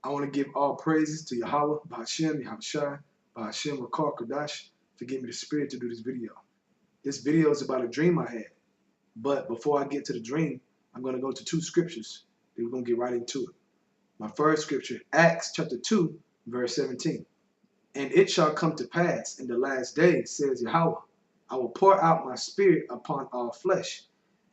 I want to give all praises to Yahweh, Bahashem, Yahushai, Bahashem, Rakar, Kadash, for giving me the spirit to do this video. This video is about a dream I had. But before I get to the dream, I'm going to go to two scriptures. Then we're going to get right into it. My first scripture, Acts chapter 2, verse 17. And it shall come to pass in the last days, says Yahweh, I will pour out my spirit upon all flesh,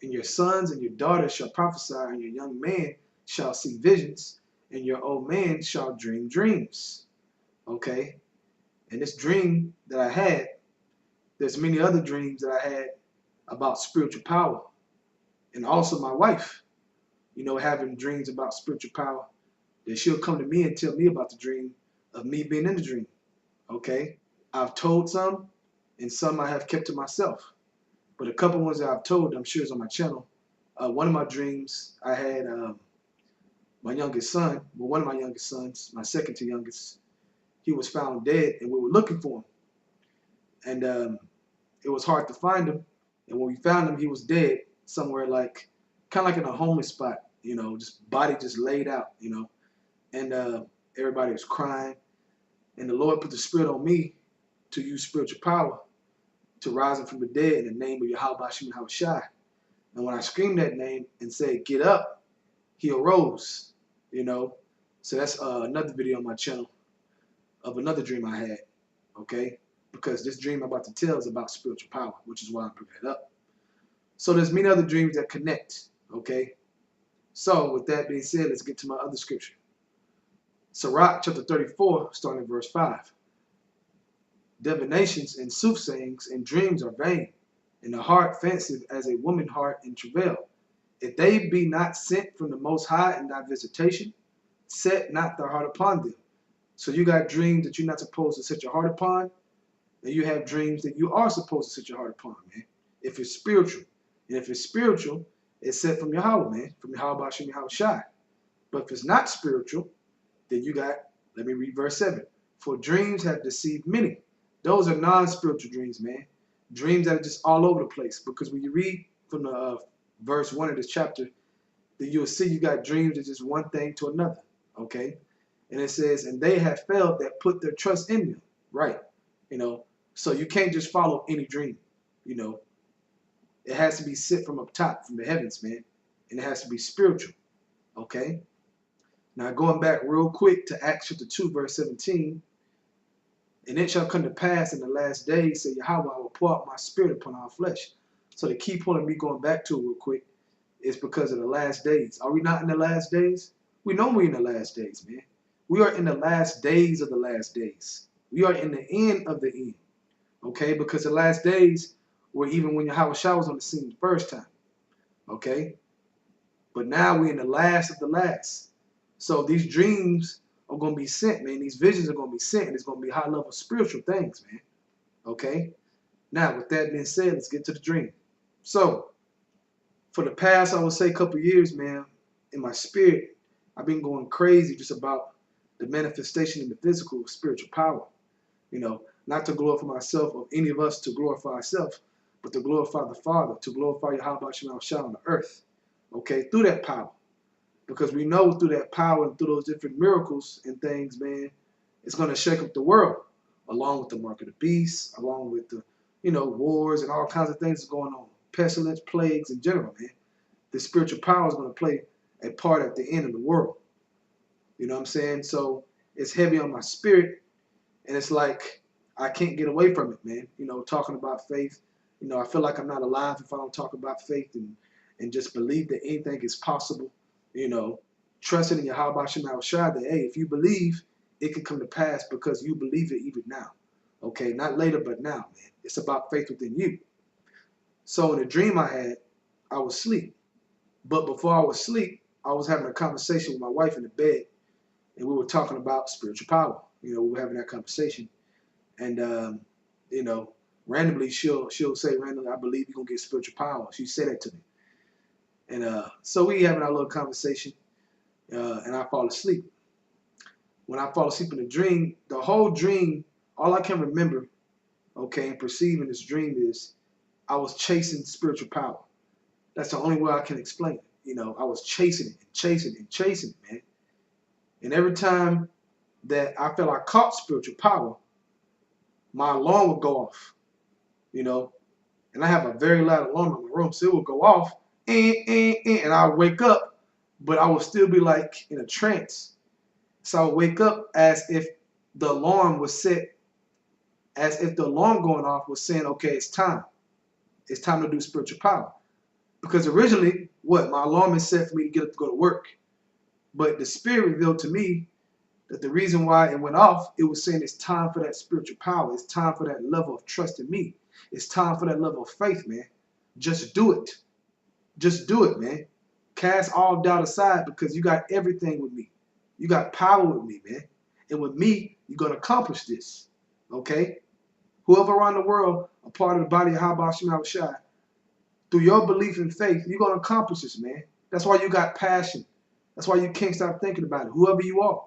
and your sons and your daughters shall prophesy, and your young man shall see visions, and your old man shall dream dreams. Okay? And this dream that I had, there's many other dreams that I had about spiritual power. And also my wife, having dreams about spiritual power, that she'll come to me and tell me about the dream of me being in the dream. Okay? I've told some, and some I have kept to myself. But a couple ones that I've told, I'm sure is on my channel. One of my dreams, I had my youngest son, well, one of my youngest sons, my second to youngest, he was found dead, and we were looking for him. And it was hard to find him. And when we found him, he was dead somewhere kind of like in a homeless spot, just body just laid out, And everybody was crying. And the Lord put the spirit on me to use spiritual power to rise him from the dead in the name of Yahweh Bashim Yahushai. And when I screamed that name and said, get up, he arose, So that's another video on my channel of another dream I had, okay? Because this dream I'm about to tell is about spiritual power, which is why I put that up. So there's many other dreams that connect, okay? So with that being said, let's get to my other scripture. Sirach chapter 34, starting at verse 5. Divinations and soothsayings and dreams are vain, and the heart fancieth as a woman heart in travail. If they be not sent from the Most High in thy visitation, set not thy heart upon them. So you got dreams that you're not supposed to set your heart upon, and you have dreams that you are supposed to set your heart upon, man. If it's spiritual. And if it's spiritual, it's set from Yahweh, man, from Yahweh Bashim Yahushai. But if it's not spiritual, then you got, let me read verse 7. For dreams have deceived many. Those are non-spiritual dreams, man. Dreams that are just all over the place. Because when you read from the verse 1 of this chapter, then you'll see you got dreams that just one thing to another, okay? And it says, and they have failed that put their trust in them, right? So you can't just follow any dream, It has to be sent from up top, from the heavens, man. And it has to be spiritual, okay? Now going back real quick to Acts chapter 2, verse 17. And it shall come to pass in the last days, say Yahweh, I will pour out my spirit upon our flesh. So the key point of me going back to it real quick is because of the last days. Are we not in the last days? We know we're in the last days, man. We are in the last days of the last days. We are in the end of the end. Okay? Because the last days were even when Yahweh Shah was on the scene the first time. Okay? But now we're in the last of the last. So these dreams are going to be sent, man. These visions are going to be sent, and it's going to be high-level spiritual things, man. Okay? Now, with that being said, let's get to the dream. So, for the past, I would say, couple years, man, in my spirit, I've been going crazy just about the manifestation in the physical of spiritual power. Not to glorify myself or any of us to glorify ourselves, but to glorify the Father, to glorify Yahweh Shema Shah on the earth. Okay? Through that power. Because we know through that power and through those different miracles and things, man, it's going to shake up the world, along with the mark of the beast, along with the, wars and all kinds of things going on. Pestilence, plagues in general, man. The spiritual power is going to play a part at the end of the world. You know what I'm saying? So it's heavy on my spirit, and it's like I can't get away from it, man. Talking about faith. I feel like I'm not alive if I don't talk about faith and just believe that anything is possible. Trusting in Yahweh Shema Shah that, hey, if you believe, it can come to pass because you believe it even now. Okay, not later, but now, man. It's about faith within you. So in the dream I had, I was asleep. But before I was asleep, I was having a conversation with my wife in the bed, and we were talking about spiritual power. We were having that conversation. And, randomly she'll say randomly, I believe you're going to get spiritual power. She said that to me. And so we having our little conversation, and I fall asleep. When I fall asleep in the dream, the whole dream, all I can remember, okay, and perceive in this dream is I was chasing spiritual power. That's the only way I can explain it. I was chasing it and chasing it and chasing it, man. And every time that I felt I caught spiritual power, my alarm would go off, you know. And I have a very loud alarm in my room, so it would go off, and I would wake up, but I would still be like in a trance. So I would wake up as if the alarm was set, as if the alarm going off was saying, okay, it's time. It's time to do spiritual power. Because originally, what? My alarm is set for me to get up to go to work. But the Spirit revealed to me that the reason why it went off, it was saying it's time for that spiritual power. It's time for that level of trust in me. It's time for that level of faith, man. Just do it. Just do it, man. Cast all doubt aside because you got everything with me. You got power with me, man. And with me, you're going to accomplish this. Okay? Whoever around the world, a part of the body of Habashim Shai, through your belief and faith, you're going to accomplish this, man. That's why you got passion. That's why you can't stop thinking about it. Whoever you are,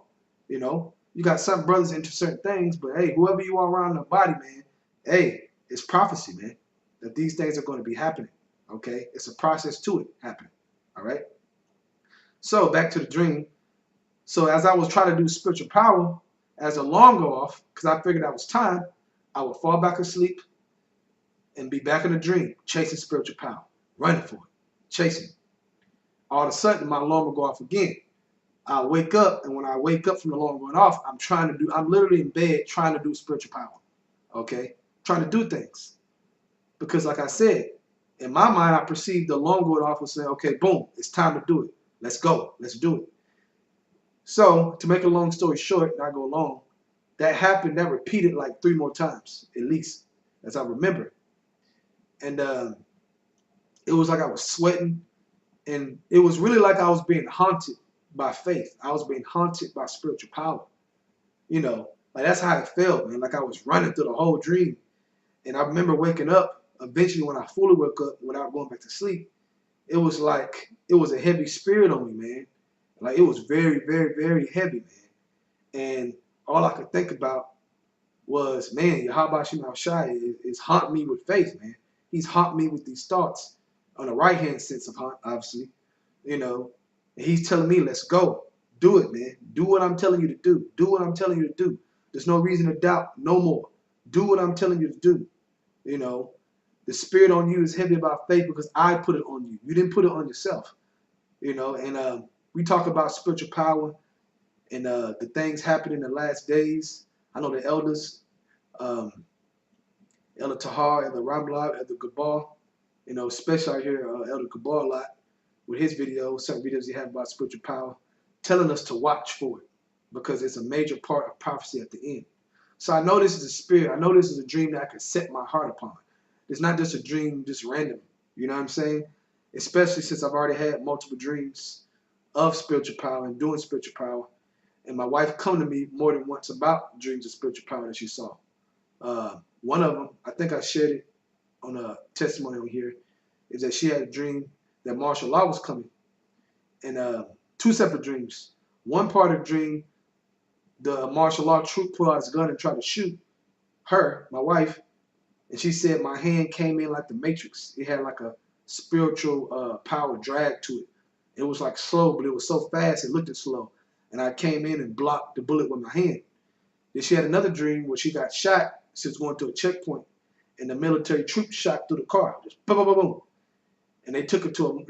you know, you got some brothers into certain things, but hey, whoever you are around the body, man, hey, it's prophecy, man, that these things are going to be happening. Okay, it's a process to it happening. All right. So back to the dream. So as I was trying to do spiritual power, as the alarm go off, because I figured that was time, I would fall back asleep and be back in the dream, chasing spiritual power, running for it, chasing. All of a sudden, my alarm will go off again. I wake up, and when I wake up from the alarm going off, I'm literally in bed trying to do spiritual power, okay? Trying to do things. Because like I said, in my mind, I perceived the alarm going off and saying, okay, boom, it's time to do it. Let's go. Let's do it. So to make a long story short, and I go long, that happened, that repeated like 3 more times, at least, as I remember. And it was like I was sweating, and it was really like I was being haunted by faith. I was being haunted by spiritual power. You know, like that's how it felt, man. Like I was running through the whole dream. And I remember waking up, eventually when I fully woke up without going back to sleep, it was like, it was a heavy spirit on me, man. Like it was very, very, very heavy, man. And all I could think about was, man, Yahweh Shema Shai is haunting me with faith, man. He's haunting me with these thoughts on the right-hand sense of haunt, obviously, you know. And he's telling me, let's go. Do it, man. Do what I'm telling you to do. Do what I'm telling you to do. There's no reason to doubt no more. Do what I'm telling you to do. You know, the spirit on you is heavy about faith because I put it on you. You didn't put it on yourself. You know, and we talk about spiritual power and the things happening in the last days. I know the elders, Elder Tahar, Elder Ramblad, Elder Gabal, you know, especially I hear Elder Gabal a lot with his videos, certain videos he had about spiritual power, telling us to watch for it because it's a major part of prophecy at the end. So I know this is a spirit. I know this is a dream that I can set my heart upon. It's not just a dream, just random. You know what I'm saying? Especially since I've already had multiple dreams of spiritual power and doing spiritual power. And my wife come to me more than once about dreams of spiritual power that she saw. One of them, I think I shared it on a testimony on here, is that she had a dream that martial law was coming. And 2 separate dreams. One part of the dream, the martial law troop pulled out his gun and tried to shoot her, my wife, and she said my hand came in like the Matrix. It had like a spiritual power drag to it. It was like slow, but it was so fast it looked slow. And I came in and blocked the bullet with my hand. Then she had another dream where she got shot. She was going to a checkpoint, and the military troop shot through the car, just boom, boom, boom, boom. And they took her to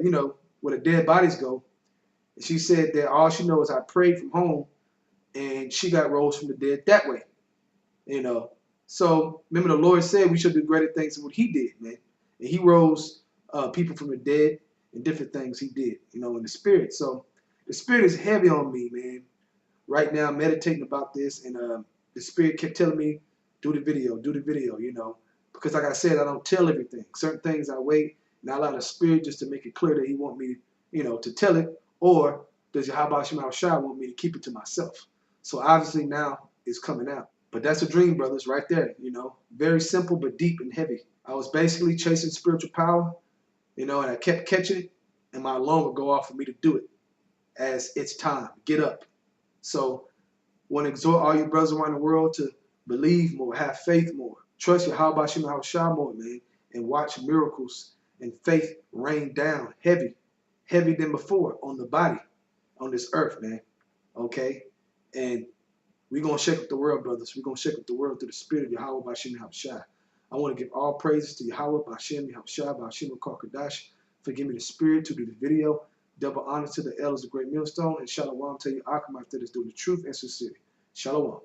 you know, where the dead bodies go. And she said that all she knows is I prayed from home, and she got rose from the dead that way. You know, so remember the Lord said we should do greater things than what He did, man. And He rose people from the dead and different things He did, you know, in the spirit. So the spirit is heavy on me, man. Right now, I'm meditating about this, and the spirit kept telling me, do the video, you know. Because like I said, I don't tell everything. Certain things I wait, and I allow the spirit just to make it clear that He want me, you know, to tell it, or does Yahweh Shema Shai want me to keep it to myself? So obviously now it's coming out. But that's a dream, brothers, right there, you know. Very simple, but deep and heavy. I was basically chasing spiritual power, you know, and I kept catching it, and my alarm would go off for me to do it as it's time. Get up. So I want to exhort all you brothers around the world to believe more, have faith more. Trust Yahweh Shema Shai more, man, and watch miracles and faith rain down heavy than before on the body, on this earth, man. Okay? And we're going to shake up the world, brothers. We're going to shake up the world through the spirit of Yahweh Bashim Yahushua. I want to give all praises to Yahweh Bashim Yahushua Bashim Karkadash for giving me the spirit to do the video. Double honor to the elders of Great Millstone. And shalom to you, Akamite that is doing the truth and sincerity. Shalom.